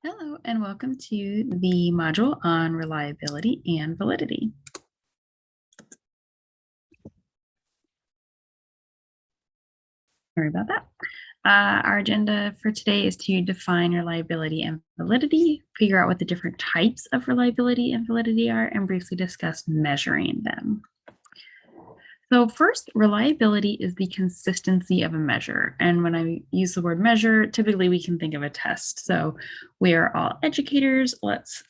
Hello, and welcome to the module on reliability and validity. Sorry about that. Our agenda for today is to define reliability and validity, figure out what the different types of reliability and validity are, and briefly discuss measuring them. So first, reliability is the consistency of a measure. And when I use the word measure, typically we can think of a test. So we are all educators. Let's,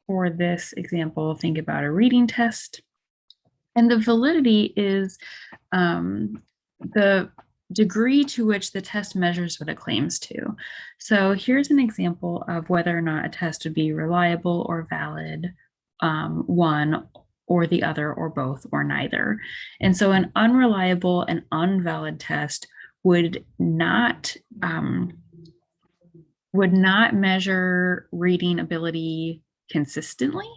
for this example, think about a reading test. And the validity is the degree to which the test measures what it claims to. So here's an example of whether or not a test would be reliable or valid, one or the other or both or neither. And so an unreliable and unvalid test would not measure reading ability consistently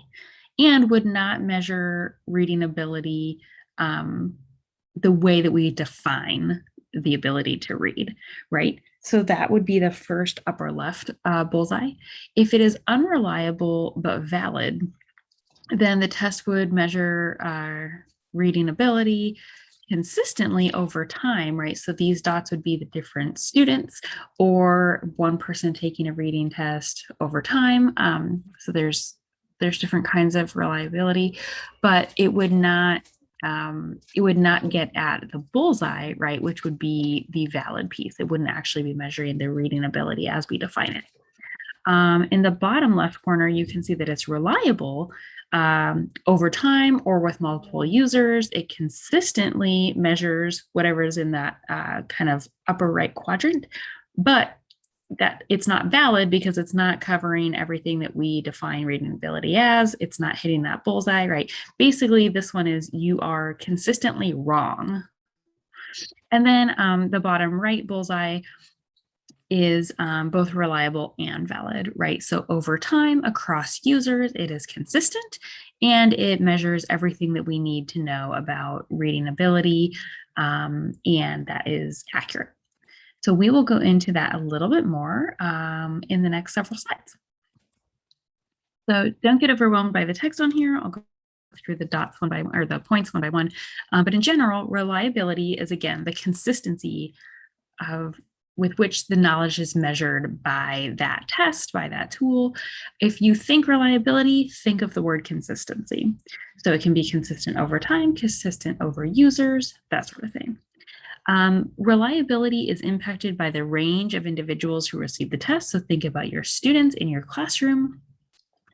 and would not measure reading ability the way that we define the ability to read, right? So that would be the first upper left bullseye. If it is unreliable but valid, then the test would measure reading ability consistently over time, right? So these dots would be the different students or one person taking a reading test over time. So there's different kinds of reliability, but it would not get at the bullseye, right, which would be the valid piece. It wouldn't actually be measuring the reading ability as we define it. In the bottom left corner, you can see that it's reliable over time or with multiple users. It consistently measures whatever is in that kind of upper right quadrant, but that it's not valid because it's not covering everything that we define reading ability as. It's not hitting that bullseye, right? Basically, this one is you are consistently wrong. And then the bottom right bullseye is both reliable and valid, right? So over time, across users, it is consistent and it measures everything that we need to know about reading ability, and that is accurate. So we will go into that a little bit more in the next several slides. So don't get overwhelmed by the text on here. I'll go through the dots one by one, or the points one by one. But in general, reliability is, again, the consistency with which the knowledge is measured by that test, by that tool. If you think reliability, think of the word consistency. So it can be consistent over time, consistent over users, that sort of thing. Reliability is impacted by the range of individuals who receive the test. So think about your students in your classroom.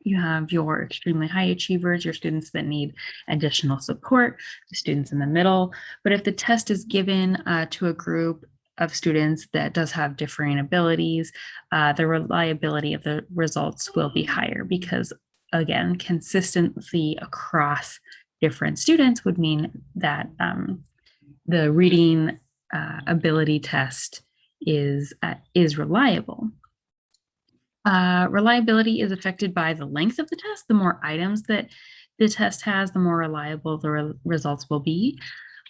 You have your extremely high achievers, your students that need additional support, the students in the middle. But if the test is given to a group of students that does have differing abilities, the reliability of the results will be higher because, again, consistency across different students would mean that the reading ability test is reliable. Reliability is affected by the length of the test. The more items that the test has, the more reliable the results will be.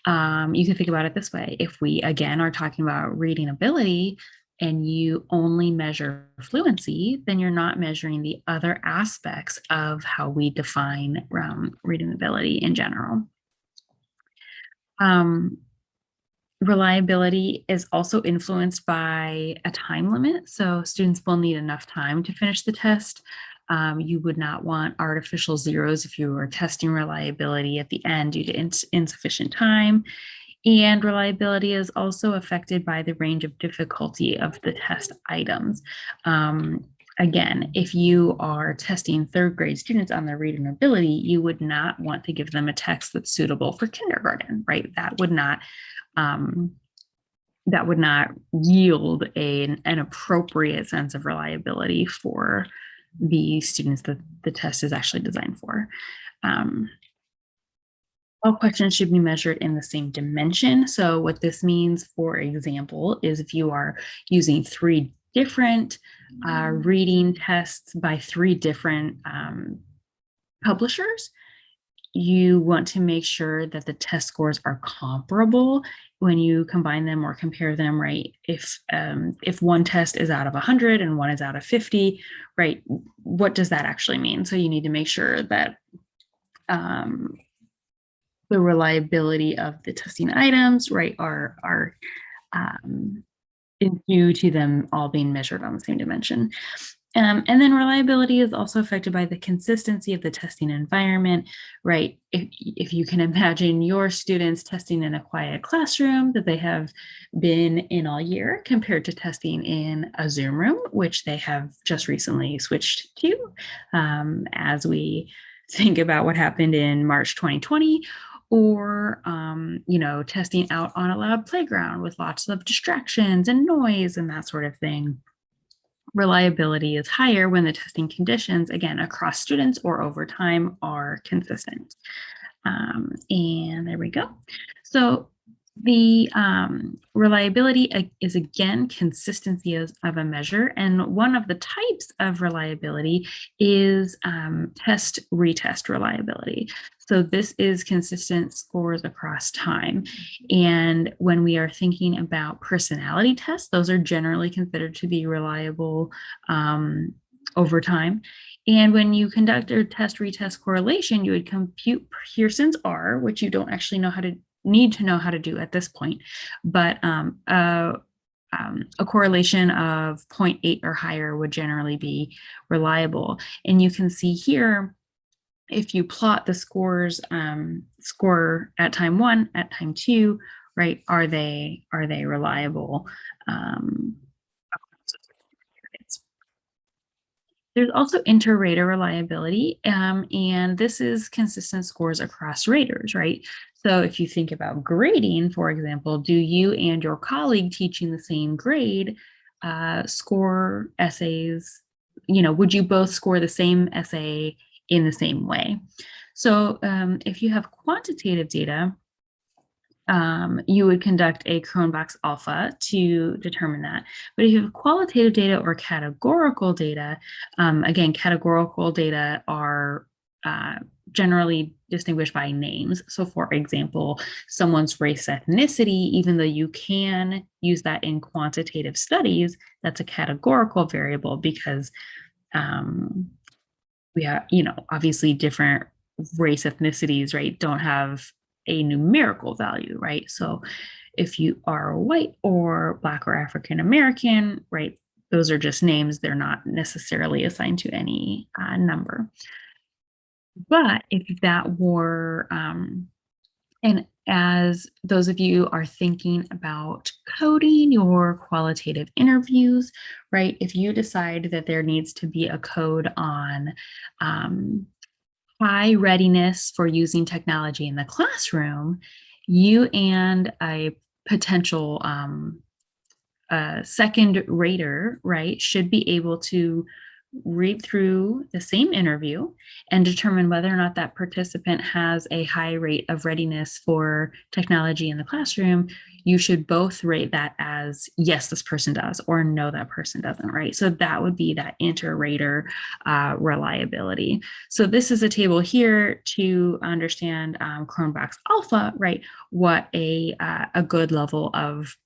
You can think about it this way. If we, again, are talking about reading ability and you only measure fluency, then you're not measuring the other aspects of how we define reading ability in general. Reliability is also influenced by a time limit. So students will need enough time to finish the test. You would not want artificial zeros if you were testing reliability at the end due to insufficient time. And reliability is also affected by the range of difficulty of the test items. Again, if you are testing third grade students on their reading ability, you would not want to give them a text that's suitable for kindergarten, right? That would not yield an appropriate sense of reliability for the students that the test is actually designed for. All questions should be measured in the same dimension. So what this means, for example, is if you are using 3 different reading tests by 3 different publishers, you want to make sure that the test scores are comparable when you combine them or compare them, right? If one test is out of 100 and one is out of 50, right? What does that actually mean? So you need to make sure that the reliability of the testing items, right, are due to them all being measured on the same dimension. And then reliability is also affected by the consistency of the testing environment, right? If you can imagine your students testing in a quiet classroom that they have been in all year compared to testing in a Zoom room, which they have just recently switched to, as we think about what happened in March 2020, or testing out on a loud playground with lots of distractions and noise and that sort of thing. Reliability is higher when the testing conditions, again, across students or over time, are consistent. And there we go. So the reliability is, again, consistency of a measure. And one of the types of reliability is test-retest reliability. So this is consistent scores across time. And when we are thinking about personality tests, those are generally considered to be reliable over time. And when you conduct a test-retest correlation, you would compute Pearson's R, which you don't actually need to know how to do at this point, but a correlation of 0.8 or higher would generally be reliable. And you can see here, if you plot the scores, score at time 1, at time 2, right? Are they reliable? There's also inter-rater reliability, and this is consistent scores across raters, right? So if you think about grading, for example, do you and your colleague teaching the same grade score essays? Would you both score the same essay in the same way? So if you have quantitative data, you would conduct a Cronbach's alpha to determine that. But if you have qualitative data or categorical data, again, categorical data are generally distinguished by names. So for example, someone's race ethnicity, even though you can use that in quantitative studies, that's a categorical variable because we have, obviously different race ethnicities, right, don't have a numerical value, right? So if you are white or Black or African American, right, those are just names. They're not necessarily assigned to any number. But if that were, and as those of you are thinking about coding your qualitative interviews, right, if you decide that there needs to be a code on high readiness for using technology in the classroom, you and a potential second rater, right, should be able to read through the same interview and determine whether or not that participant has a high rate of readiness for technology in the classroom. You should both rate that as yes, this person does, or no, that person doesn't, right? So that would be that inter-rater reliability. So this is a table here to understand Cronbach's alpha, right? What a good level of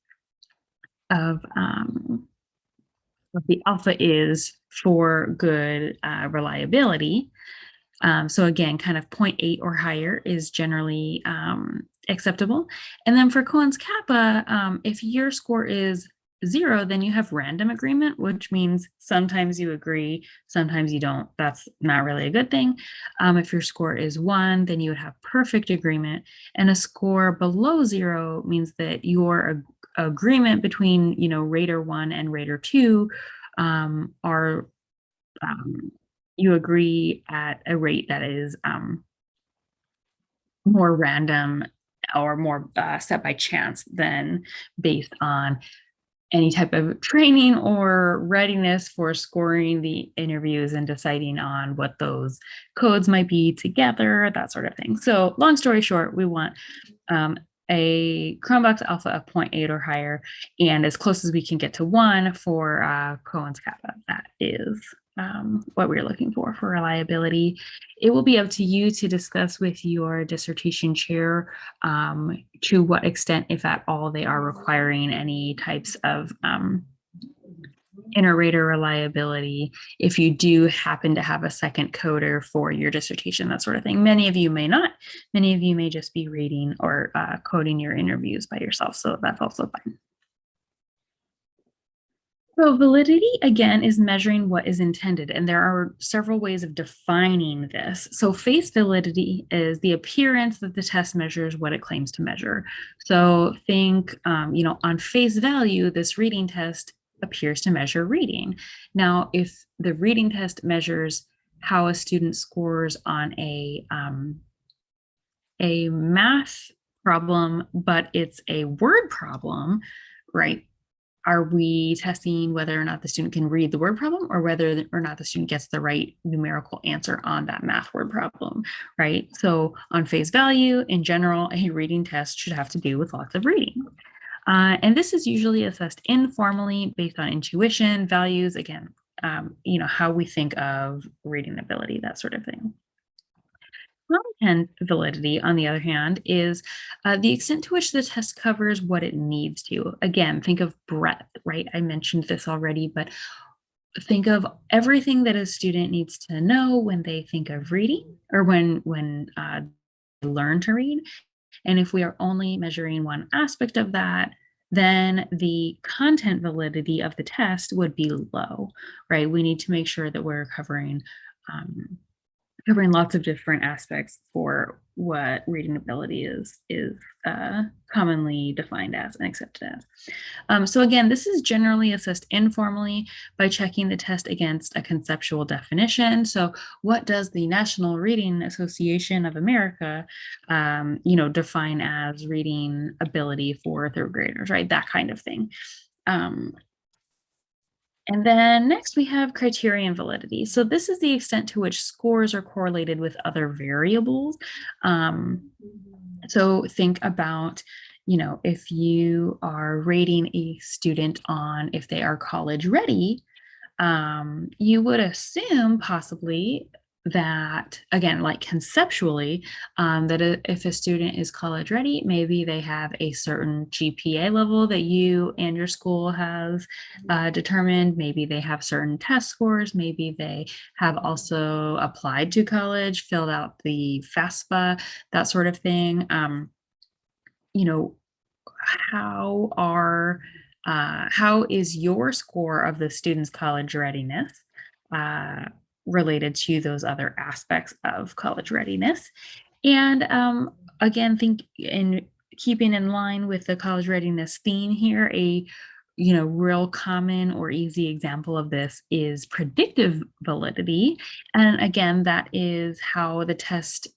the alpha is for good reliability. So again, kind of 0.8 or higher is generally acceptable. And then for Cohen's kappa, if your score is 0, then you have random agreement, which means sometimes you agree, sometimes you don't. That's not really a good thing. If your score is 1, then you would have perfect agreement. And a score below 0 means that your agreement between, rater 1 and rater 2 are you agree at a rate that is more random or more set by chance than based on any type of training or readiness for scoring the interviews and deciding on what those codes might be together, that sort of thing. So long story short, we want a Chromebox alpha of 0.8 or higher, and as close as we can get to 1 for Cohen's kappa. That is what we're looking for reliability. It will be up to you to discuss with your dissertation chair to what extent, if at all, they are requiring any types of inter-rater reliability if you do happen to have a second coder for your dissertation, that sort of thing. Many of you may not. Many of you may just be reading or coding your interviews by yourself, so that's also fine. So validity, again, is measuring what is intended, and there are several ways of defining this. So face validity is the appearance that the test measures what it claims to measure. So think, on face value, this reading test appears to measure reading. Now, if the reading test measures how a student scores on a math problem, but it's a word problem, right? Are we testing whether or not the student can read the word problem, or whether or not the student gets the right numerical answer on that math word problem, right? So on face value, in general, a reading test should have to do with lots of reading. And this is usually assessed informally based on intuition, values, again, how we think of reading ability, that sort of thing. Content validity, on the other hand, is the extent to which the test covers what it needs to. Again, think of breadth, right? I mentioned this already, but think of everything that a student needs to know when they think of reading, or when they learn to read. And if we are only measuring one aspect of that, then the content validity of the test would be low, right? We need to make sure that we're covering lots of different aspects for what reading ability is commonly defined as and accepted as. So again, this is generally assessed informally by checking the test against a conceptual definition. So what does the National Reading Association of America, define as reading ability for third graders, right? That kind of thing. And then next we have criterion validity. So this is the extent to which scores are correlated with other variables. So think about, if you are rating a student on if they are college ready, you would assume possibly that, again, like conceptually, that if a student is college ready, maybe they have a certain GPA level that you and your school has determined. Maybe they have certain test scores. Maybe they have also applied to college, filled out the FAFSA, that sort of thing. How is your score of the student's college readiness related to those other aspects of college readiness? And again, think in keeping in line with the college readiness theme here, a real common or easy example of this is predictive validity. And again, that is how the test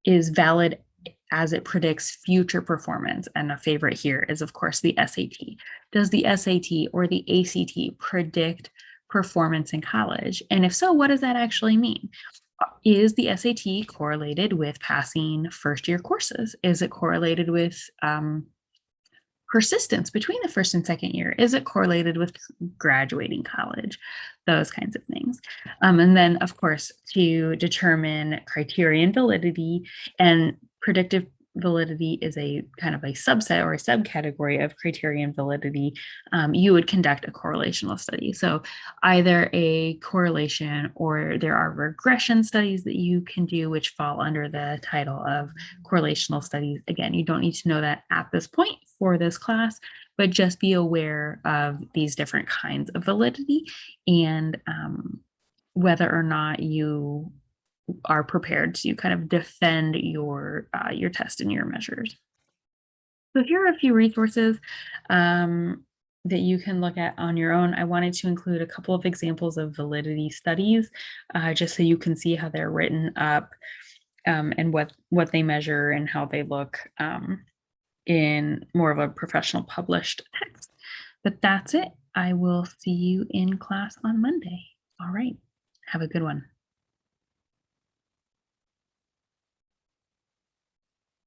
is valid as it predicts future performance. And a favorite here is, of course, the SAT. Does the SAT or the ACT predict performance in college? And if so, what does that actually mean? Is the SAT correlated with passing first-year courses? Is it correlated with persistence between the first and second year? Is it correlated with graduating college? Those kinds of things. And then, of course, to determine criterion validity, and predictive validity is a kind of a subset or a subcategory of criterion validity, you would conduct a correlational study. So either a correlation, or there are regression studies that you can do, which fall under the title of correlational studies. Again, you don't need to know that at this point for this class, but just be aware of these different kinds of validity, and whether or not you are prepared to kind of defend your test and your measures. So here are a few resources that you can look at on your own. I wanted to include a couple of examples of validity studies, just so you can see how they're written up, and what they measure and how they look in more of a professional published text. But that's it. I will see you in class on Monday. All right. Have a good one.